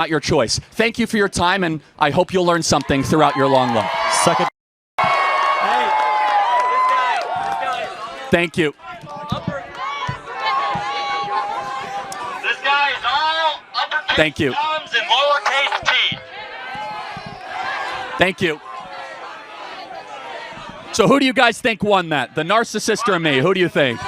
not your choice. Thank you for your time, and I hope you'll learn something throughout your long life. Suck it. Hey, Thank you. This guy is all uppercase Thank you. thumbs and lowercase t. Thank you. So who do you guys think won that? The narcissist or me? Who do you think?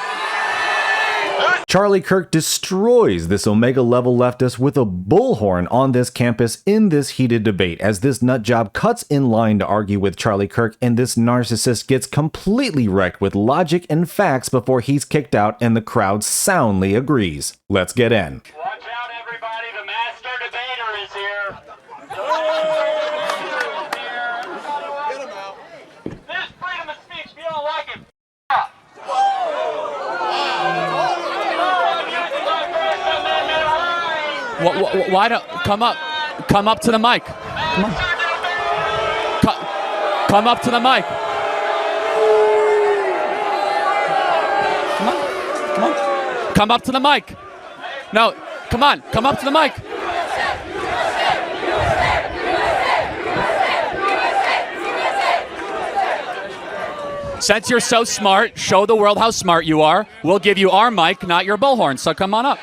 Charlie Kirk destroys this Omega-level leftist with a bullhorn on this campus in this heated debate, as this nutjob cuts in line to argue with Charlie Kirk, and this narcissist gets completely wrecked with logic and facts before he's kicked out and the crowd soundly agrees. Let's get in. Watch out, everybody. The master debater is here. This freedom of speech, if you don't like it, up. Why don't come up to the mic? Come up to the mic. Come up to the mic. No, come on, come up to the mic. Since you're so smart, show the world how smart you are. We'll give you our mic, not your bullhorn, so come on up.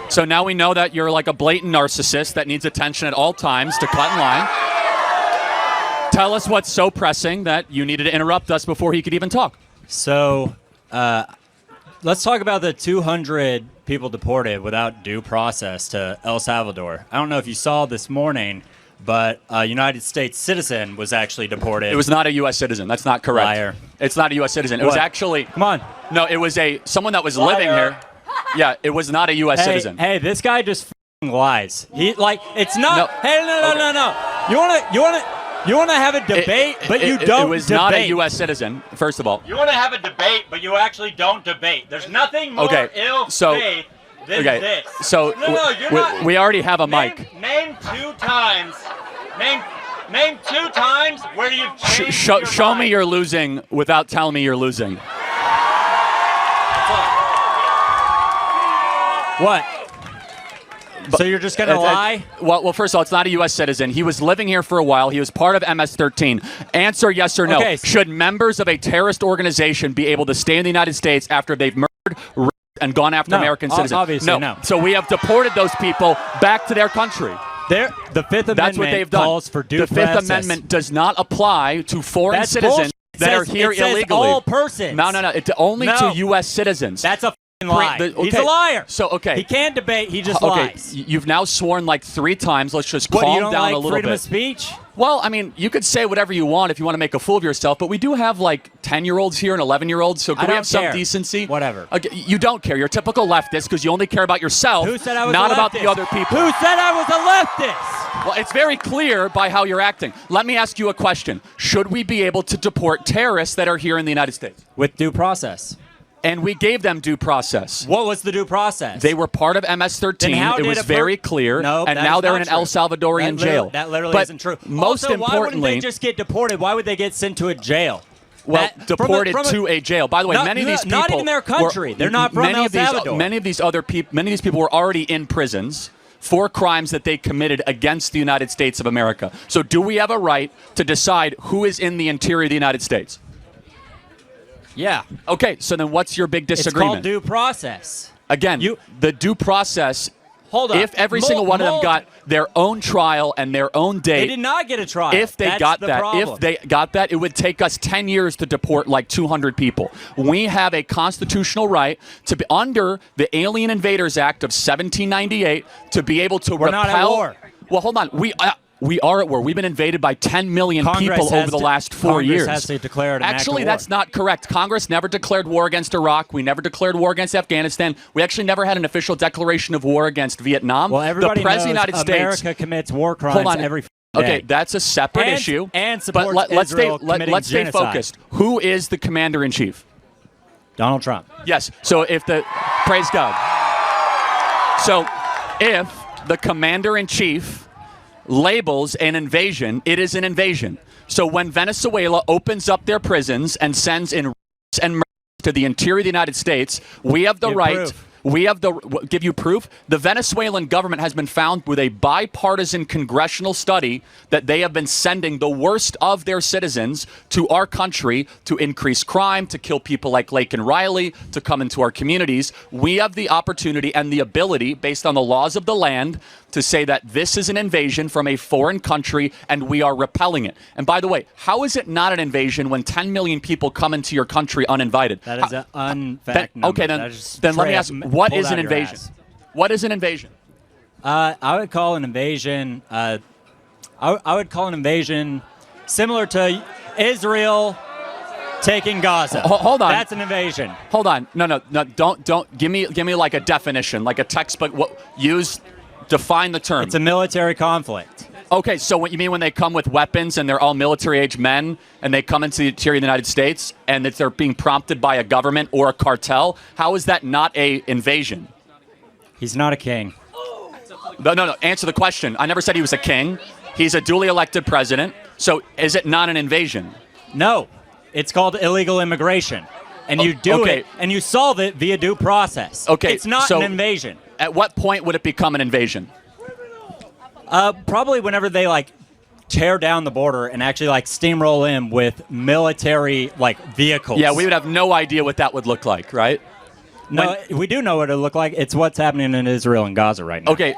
So now we know that you're like a blatant narcissist that needs attention at all times to cut in line. Tell us what's so pressing that you needed to interrupt us before he could even talk. So, let's talk about the 200 people deported without due process to El Salvador. I don't know if you saw this morning, but a United States citizen was actually deported. It was not a U.S. citizen. That's not correct. Liar. It's not a U.S. citizen. It was actually... Come on. No, it was someone that was living here. Yeah, it was not a U.S. citizen. Hey, this guy just f***ing lies. It's not. No. Hey, no. You wanna have a debate, but you don't. It was not a U.S. citizen. First of all. You want to have a debate, but you actually don't debate. There's nothing more ill-faith than this. So you're not. we already have a mic. Name 2 times. Name 2 times where you've changed your Show me mind. you're losing without telling me you're losing. What? So you're just gonna lie? Well, first of all, it's not a U.S. citizen. He was living here for a while. He was part of MS-13. Answer yes or no. Okay. Should members of a terrorist organization be able to stay in the United States after they've murdered, raped, and gone after American citizens? Obviously, no. So we have deported those people back to their country. The Fifth Amendment That's what they've done. calls for due the Fifth process. Amendment does not apply to foreign That's citizens bullshit. that are here it says illegally. all persons. No. It's only to U.S. citizens. That's a lie. He's Okay. a liar. So, okay. He can't debate. He just lies. You've now sworn like 3 times. Let's just What, calm you don't down like a little freedom bit. of speech? Well, I mean, you could say whatever you want if you want to make a fool of yourself, but we do have like 10-year-olds here and 11-year-olds, so can we have some decency? Whatever. Okay, you don't care. You're a typical leftist because you only care about yourself, Who said I was not a about leftist? the other people. Who said I was a leftist? Well, it's very clear by how you're acting. Let me ask you a question. Should we be able to deport terrorists that are here in the United States? With due process. And we gave them due process. What was the due process? They were part of MS-13. Then how It did was a very clear. No, and that now is they're not in an true. El Salvadorian jail. That literally But isn't true. Most also, importantly, why wouldn't they just get deported? Why would they get sent to a jail? Well, deported to a jail. By the way, many of these people not in their country. They're not from El Salvador. Many of these people were already in prisons for crimes that they committed against the United States of America. So do we have a right to decide who is in the interior of the United States? Yeah. Okay, so then what's your big disagreement? It's called due process. Again, the due process, Hold on. if every single one of them got their own trial and their own date. They did not get a trial. If they got that, it would take us 10 years to deport like 200 people. We have a constitutional right to be under the Alien Invaders Act of 1798 to be able to We're repel. not at war. Well, hold on. We are at war. We've been invaded by 10 million people over the last 4 years. Congress has to declare an act of Actually, war. that's not correct. Congress never declared war against Iraq. We never declared war against Afghanistan. We actually never had an official declaration of war against Vietnam. Well, everybody the President knows of the United America States commits war crimes every day. Okay, that's a separate issue. And supports let's Israel committing let's stay genocide. focused. Who is the commander-in-chief? Donald Trump. Yes. So praise God. So if the commander-in-chief labels an invasion, it is an invasion. So when Venezuela opens up their prisons and sends in and to the interior of the United States, we have the right. We have give you proof. The Venezuelan government has been found with a bipartisan congressional study that they have been sending the worst of their citizens to our country to increase crime, to kill people like Lake and Riley, to come into our communities. We have the opportunity and the ability, based on the laws of the land, to say that this is an invasion from a foreign country and we are repelling it. And by the way, how is it not an invasion when 10 million people come into your country uninvited? That is an unfact number. Okay, then let me ask, what is an invasion? What is an invasion? I would call an invasion. I would call an invasion similar to Israel taking Gaza. Hold on. That's an invasion. Hold on. No. Don't give me like a definition, like a textbook. Define the term. It's a military conflict. Okay, so what you mean when they come with weapons and they're all military-age men and they come into the interior of the United States and that they're being prompted by a government or a cartel? How is that not a invasion? He's not a king. No. Answer the question. I never said he was a king. He's a duly elected president. So is it not an invasion? No. It's called illegal immigration. And you do it, and you solve it via due process. Okay, it's not an invasion. At what point would it become an invasion? Probably whenever they tear down the border and actually steamroll in with military vehicles. Yeah, we would have no idea what that would look like, right? No, we do know what it look like. It's what's happening in Israel and Gaza right now. Okay,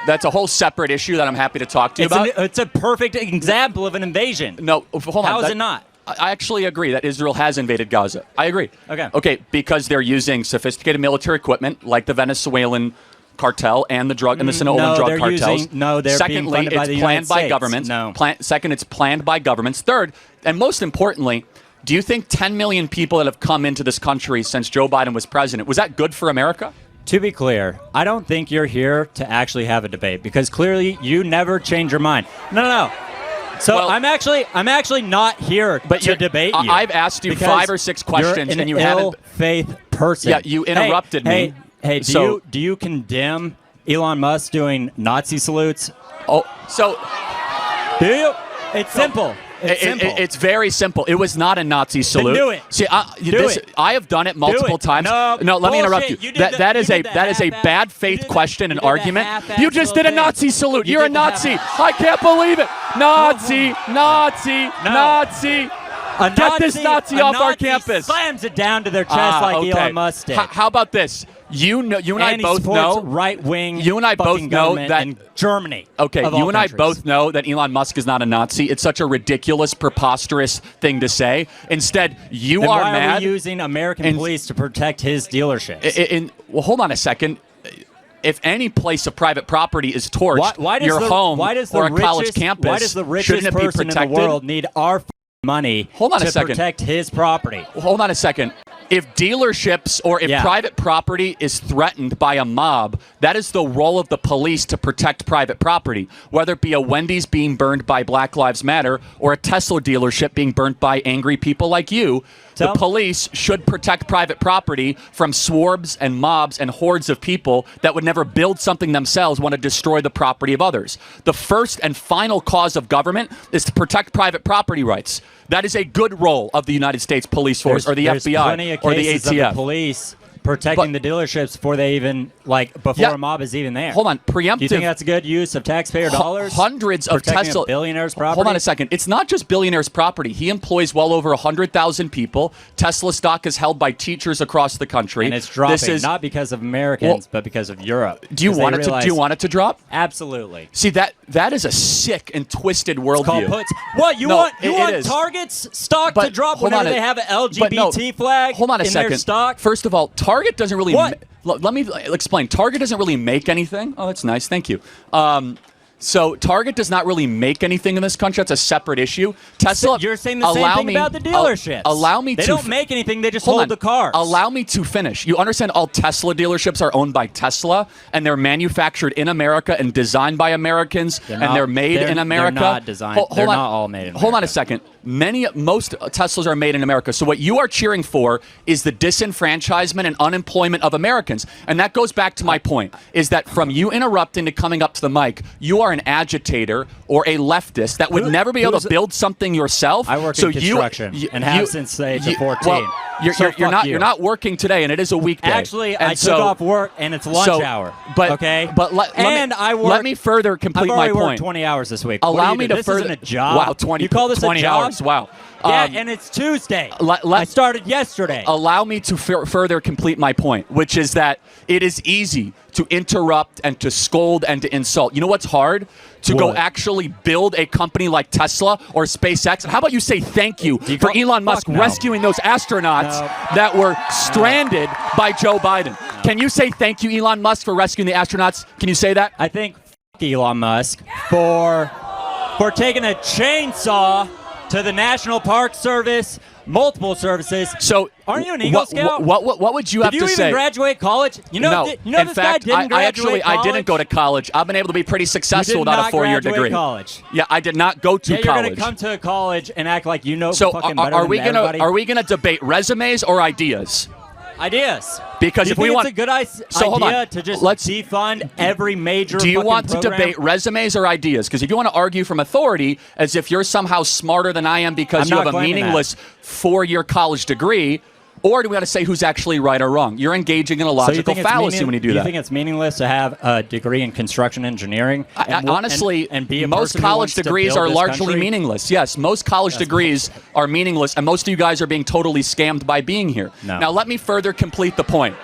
that's a whole separate issue that I'm happy to talk to you about. It's a perfect example of an invasion. No, hold on. How is it not? I actually agree that Israel has invaded Gaza. I agree. Okay, because they're using sophisticated military equipment like the Venezuelan cartel and the drug and the Sinaloan drug cartels. They're Secondly, being funded by the it's United planned by States. governments. No. Second, it's planned by governments. Third, and most importantly, do you think 10 million people that have come into this country since Joe Biden was president, was that good for America? To be clear, I don't think you're here to actually have a debate because clearly you never change your mind. No. So I'm actually not here to debate you. I've asked you 5 or 6 questions you're and you haven't. haven't. Faith person. Yeah, you interrupted me. Hey, do you condemn Elon Musk doing Nazi salutes? Oh, so do you? It's simple. It's very simple. It was not a Nazi salute. Then do it. See, I have done it multiple times. No, let me interrupt you. That is a bad faith question and argument. You just did a Nazi salute. You're a Nazi. I can't believe it. Nazi. Get this Nazi off our campus. Slams it down to their chest like Elon Musk did. How about this? You and I both know right-wing. You and I both know that in Germany. Okay, you and I both know that Elon Musk is not a Nazi. It's such a ridiculous, preposterous thing to say. Instead, then are why mad. Are we using American police to protect his dealerships? Well, hold on a second. If any place of private property is torched, your home or a college campus, why does the richest person in the world need our money to protect his property? Hold on a second. If dealerships or if private property is threatened by a mob, that is the role of the police to protect private property, whether it be a Wendy's being burned by Black Lives Matter or a Tesla dealership being burnt by angry people like you. The police should protect private property from swarms and mobs and hordes of people that would never build something themselves, want to destroy the property of others. The first and final cause of government is to protect private property rights. That is a good role of the United States Police Force or the FBI or the ATF. Of the police protecting the dealerships before they even a mob is even there. Hold on, preemptive. Do you think that's a good use of taxpayer dollars? Hundreds of Tesla billionaires' property. Hold on a second. It's not just billionaires' property. He employs well over 100,000 people. Tesla stock is held by teachers across the country, and it's dropping not because of Americans, but because of Europe. Do you want it to drop? Absolutely. See that is a sick and twisted worldview. Puts. What you want Target's stock to drop whenever they have an LGBT flag hold on a in second. their stock? First of all, Target doesn't really. Let me explain. Target doesn't really make anything. Oh, that's nice. Thank you. So Target does not really make anything in this country. That's a separate issue. Tesla. You're saying the same thing about the dealerships. Allow me they to. They don't make anything. They just hold the cars. Allow me to finish. You understand? All Tesla dealerships are owned by Tesla, and they're manufactured in America and designed by Americans, and they're made in America. They're not designed. They're not all made in America. Hold on a second. most Teslas are made in America. So what you are cheering for is the disenfranchisement and unemployment of Americans. And that goes back to my point, is that from you interrupting to coming up to the mic, you are an agitator or a leftist that would never be able to build something yourself. I work in construction and have since the age of 14. Well, you're not working today, and it is a weekday. Actually, I took off work, and it's lunch hour. But let me further complete my point. I've already worked 20 hours this week. Allow me to this further. Isn't a job. Wow, 20. You call this 20 a job? hours? Wow. Yeah, and it's Tuesday. I started yesterday. Allow me to further complete my point, which is that it is easy to interrupt and to scold and to insult. You know what's hard? To go actually build a company like Tesla or SpaceX. How about you say thank you for Elon Musk rescuing those astronauts that were stranded by Joe Biden? Can you say thank you, Elon Musk, for rescuing the astronauts? Can you say that? I think Elon Musk for taking a chainsaw to the National Park Service, multiple services. So, aren't you an Eagle Scout? What would you have to say? Did you even graduate college? No. In fact, I didn't go to college. I've been able to be pretty successful without a four-year degree. College. Yeah, I did not go to college. You're going to come to college and act like you know fucking better are we than everybody? Are we gonna debate resumes or ideas? Ideas. Because if we want, it's a good idea to just defund every major. Do you want to program? debate resumes or ideas? Because if you want to argue from authority, as if you're somehow smarter than I am because you have a meaningless four-year college degree, or do we want to say who's actually right or wrong? You're engaging in a logical fallacy when you do that. Do you think it's meaningless to have a degree in construction engineering? Honestly, and be a most college degrees are largely meaningless. Yes, most college degrees are meaningless, and most of you guys are being totally scammed by being here. No. Now, let me further complete the point.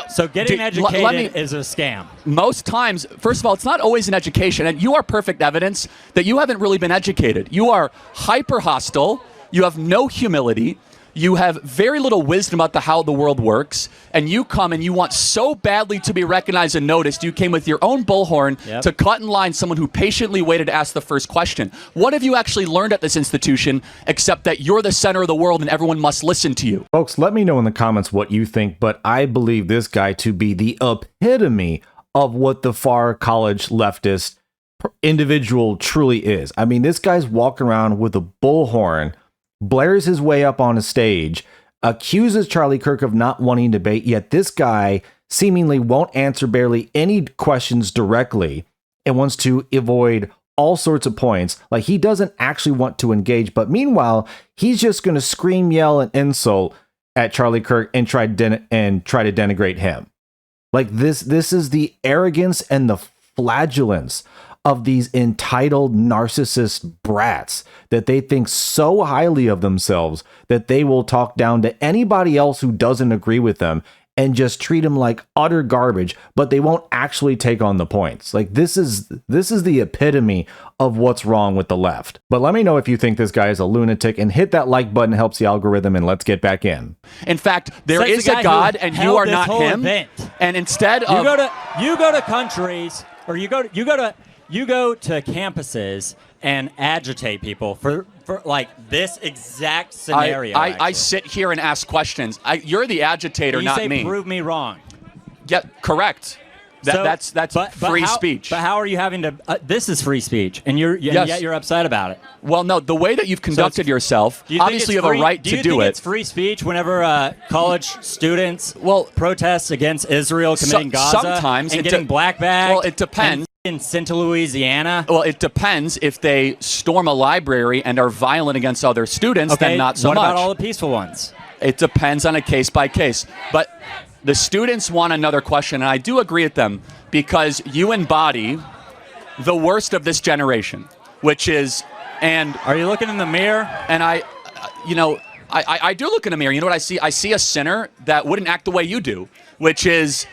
So getting educated is a scam. Most times, first of all, it's not always an education, and you are perfect evidence that you haven't really been educated. You are hyper hostile. You have no humility. You have very little wisdom about how the world works, and you come and you want so badly to be recognized and noticed, you came with your own bullhorn to cut in line someone who patiently waited to ask the first question. What have you actually learned at this institution except that you're the center of the world and everyone must listen to you? Folks, let me know in the comments what you think, but I believe this guy to be the epitome of what the far college leftist individual truly is. I mean, this guy's walking around with a bullhorn, blares his way up on a stage, accuses Charlie Kirk of not wanting to debate, yet this guy seemingly won't answer barely any questions directly and wants to avoid all sorts of points. Like, he doesn't actually want to engage, but meanwhile, he's just going to scream, yell, and insult at Charlie Kirk and try to denigrate him. Like, this is the arrogance and the flagellance of these entitled narcissist brats that they think so highly of themselves that they will talk down to anybody else who doesn't agree with them and just treat them like utter garbage, but they won't actually take on the points. Like, this is the epitome of what's wrong with the left. But let me know if you think this guy is a lunatic, and hit that like button, helps the algorithm, and let's get back in. In fact, there is a God and you are not him. And instead of you go to countries, or you go to campuses and agitate people for like this exact scenario. I sit here and ask questions. You're the agitator, not me. Prove me wrong. Yeah, correct. That's free speech. But how are you having to? This is free speech, and yet you're upset about it. Well, no, the way that you've conducted yourself, obviously you have a right to do it. Do you think it's free speech whenever college students protest against Israel committing Gaza sometimes and getting black bagged? Well, it depends. In Central Louisiana? Well, it depends. If they storm a library and are violent against other students, then not so much. What about all the peaceful ones? It depends on a case by case. But the students want another question, and I do agree with them, because you embody the worst of this generation, which is, and are you looking in the mirror? And I do look in the mirror. You know what I see? I see a sinner that wouldn't act the way you do, which is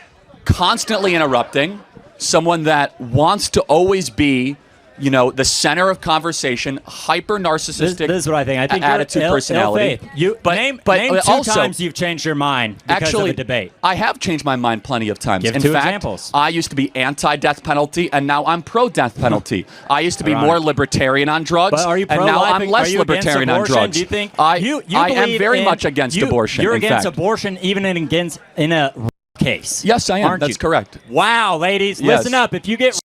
constantly interrupting, someone that wants to always be, the center of conversation, hyper narcissistic. This is what I think. I think attitude, personality. Name two times you've changed your mind because of a debate. I have changed my mind plenty of times. Give In two fact, examples. I used to be anti-death penalty, and now I'm pro-death penalty. I used to be more libertarian on drugs, but are you and now I'm less libertarian on drugs. Do you think I am very much against abortion. You're against abortion, even in a case. Yes, I am. That's correct. Wow, ladies, listen up. If you get,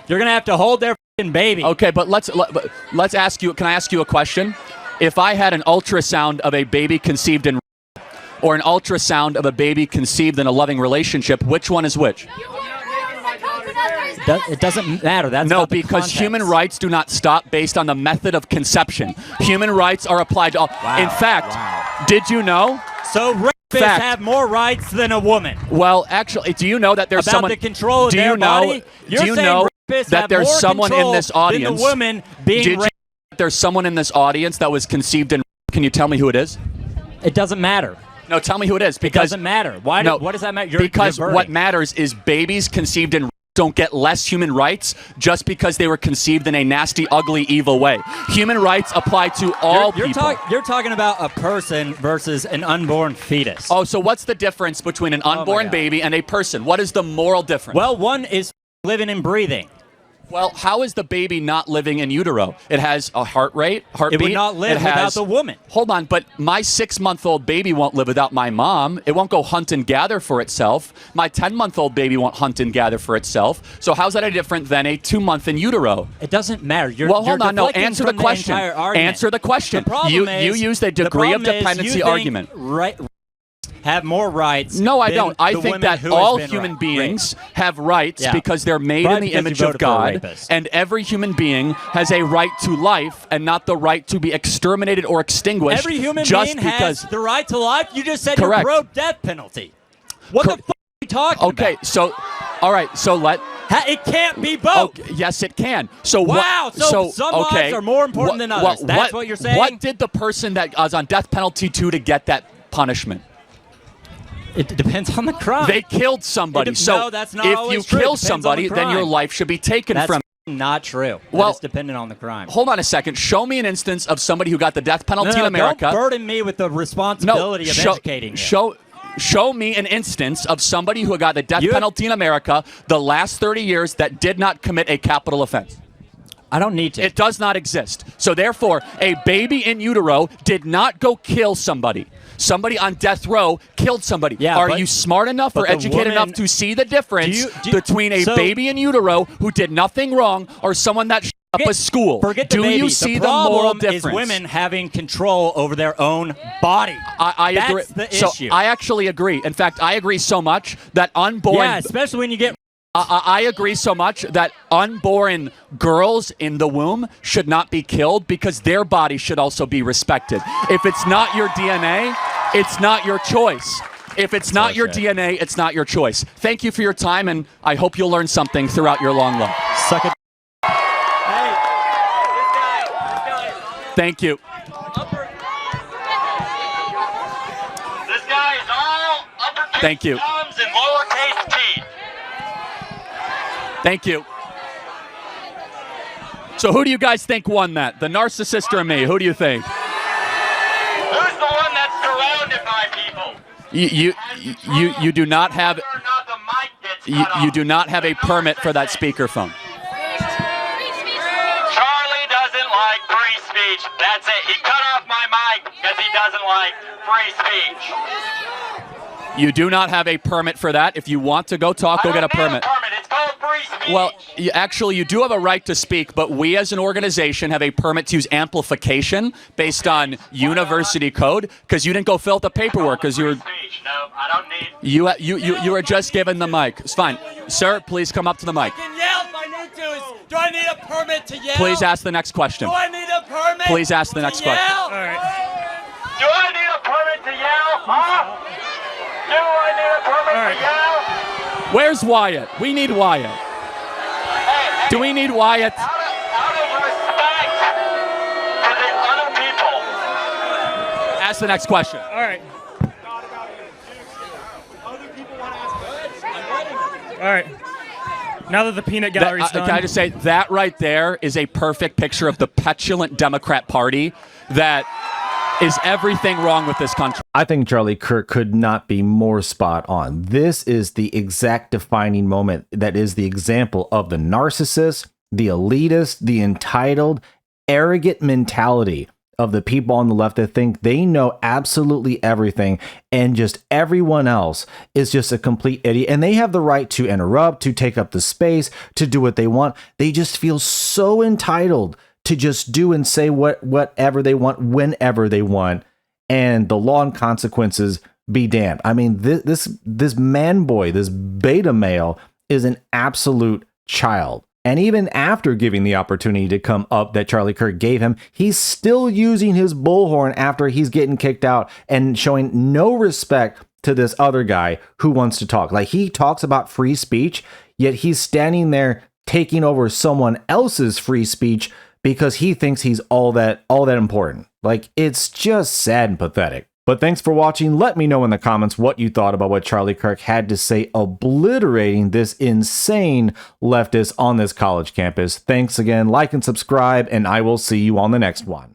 you're gonna have to hold their baby. Okay, but let's ask you. Can I ask you a question? if I had an ultrasound of a baby conceived in or an ultrasound of a baby conceived in a loving relationship, which one is which? It doesn't matter. That's no, not the because context. human rights do not stop based on the method of conception. Human rights are applied to all. Wow. In fact, did you know? So rapists have more rights than a woman. Well, actually, do you know that there's About someone? the control of do their you know? body? You're do you saying know rapists that have there's more someone in control this audience? than the woman being did you raped? there's someone in this audience that was conceived in? Can you tell me who it is? It doesn't matter. No, tell me who it is. It Because doesn't matter. Why? What does that matter? Because what matters is babies conceived in don't get less human rights just because they were conceived in a nasty, ugly, evil way. Human rights apply to all people. You're talking about a person versus an unborn fetus. Oh, so what's the difference between an unborn baby and a person? What is the moral difference? Well, one is living and breathing. Well, how is the baby not living in utero? It has a heartbeat. It would not live without the woman. Hold on, but my 6-month-old baby won't live without my mom. It won't go hunt and gather for itself. My 10-month-old baby won't hunt and gather for itself. So how's that any different than a 2-month in utero? It doesn't matter. Hold on. No, answer the question. Answer the question. You used a degree of dependency argument. Right. Have more rights. No, I don't. I think that all human beings have rights because they're made in the image of God, and every human being has a right to life and not the right to be exterminated or extinguished. Every human just being because has the right to life. You just said Correct. you're pro-death penalty. What the fuck are you talking about? Okay, so, all right, so it can't be both. Okay, yes, it can. So wow. So some lives are more important than others. That's what you're saying? What did the person that was on death penalty do to get that punishment? It depends on the crime. They killed somebody. No, that's not if always you true. kill Depends somebody, on the then your crime. life should be taken That's from not true. Well, it's dependent on the crime. Hold on a second. Show me an instance of somebody who got the death penalty in America. Don't burden me with the responsibility of educating you. Show me an instance of somebody who got the death penalty in America the last 30 years that did not commit a capital offense. I don't need to. It does not exist. So therefore, a baby in utero did not go kill somebody. Somebody on death row killed somebody. Yeah, Are you smart enough or educated enough to see the difference between a baby in utero who did nothing wrong or someone that up a school? Forget the Do baby. you see the moral problem difference? is women having control over their own body. I agree. That's the issue. I actually agree. In fact, I agree so much that unborn... Yeah, especially when you get... I agree so much that unborn girls in the womb should not be killed because their body should also be respected. If it's not your DNA, it's not your choice. If it's not your DNA, it's not your choice. Thank you for your time, and I hope you'll learn something throughout your long life. Suck it. Thank you. This guy is all uppercase Thank you. thumbs and lowercase t. Thank you. So who do you guys think won that? The narcissist or me? Who do you think? Who's the one that's surrounded by people? You do not have Whether or not the mic gets cut you off. do not have a permit for that speakerphone. Charlie doesn't like free speech. That's it. He cut off my mic because he doesn't like free speech. You do not have a permit for that. If you want to go talk, go get a permit. It's called free speech. Well, actually, you do have a right to speak, but we as an organization have a permit to use amplification based on university code because you didn't go fill out the paperwork because you were... No, I don't need... You were just given the mic. It's fine. Sir, please come up to the mic. I can yell if I need to. Do I need a permit to yell? Please ask the next question. Do I need a permit? Please ask the next question. All right. Do I need a permit to yell? Huh? Do I need a permit to yell? Where's Wyatt? We need Wyatt. Hey, Do we need Wyatt? out of respect for the other people. Ask the next question. All right. All right. Now that the peanut gallery's done. Can I just say, that right there is a perfect picture of the petulant Democrat Party that is everything wrong with this country. I think Charlie Kirk could not be more spot on. This is the exact defining moment that is the example of the narcissist, the elitist, the entitled, arrogant mentality of the people on the left that think they know absolutely everything and just everyone else is just a complete idiot. And they have the right to interrupt, to take up the space, to do what they want. They just feel so entitled to just do and say whatever they want, whenever they want, and the law and consequences be damned. I mean, this man boy, this beta male, is an absolute child. And even after giving the opportunity to come up that Charlie Kirk gave him, he's still using his bullhorn after he's getting kicked out and showing no respect to this other guy who wants to talk. Like, he talks about free speech, yet he's standing there taking over someone else's free speech because he thinks he's all that important. Like, it's just sad and pathetic. But thanks for watching. Let me know in the comments what you thought about what Charlie Kirk had to say, obliterating this insane leftist on this college campus. Thanks again. Like and subscribe, and I will see you on the next one.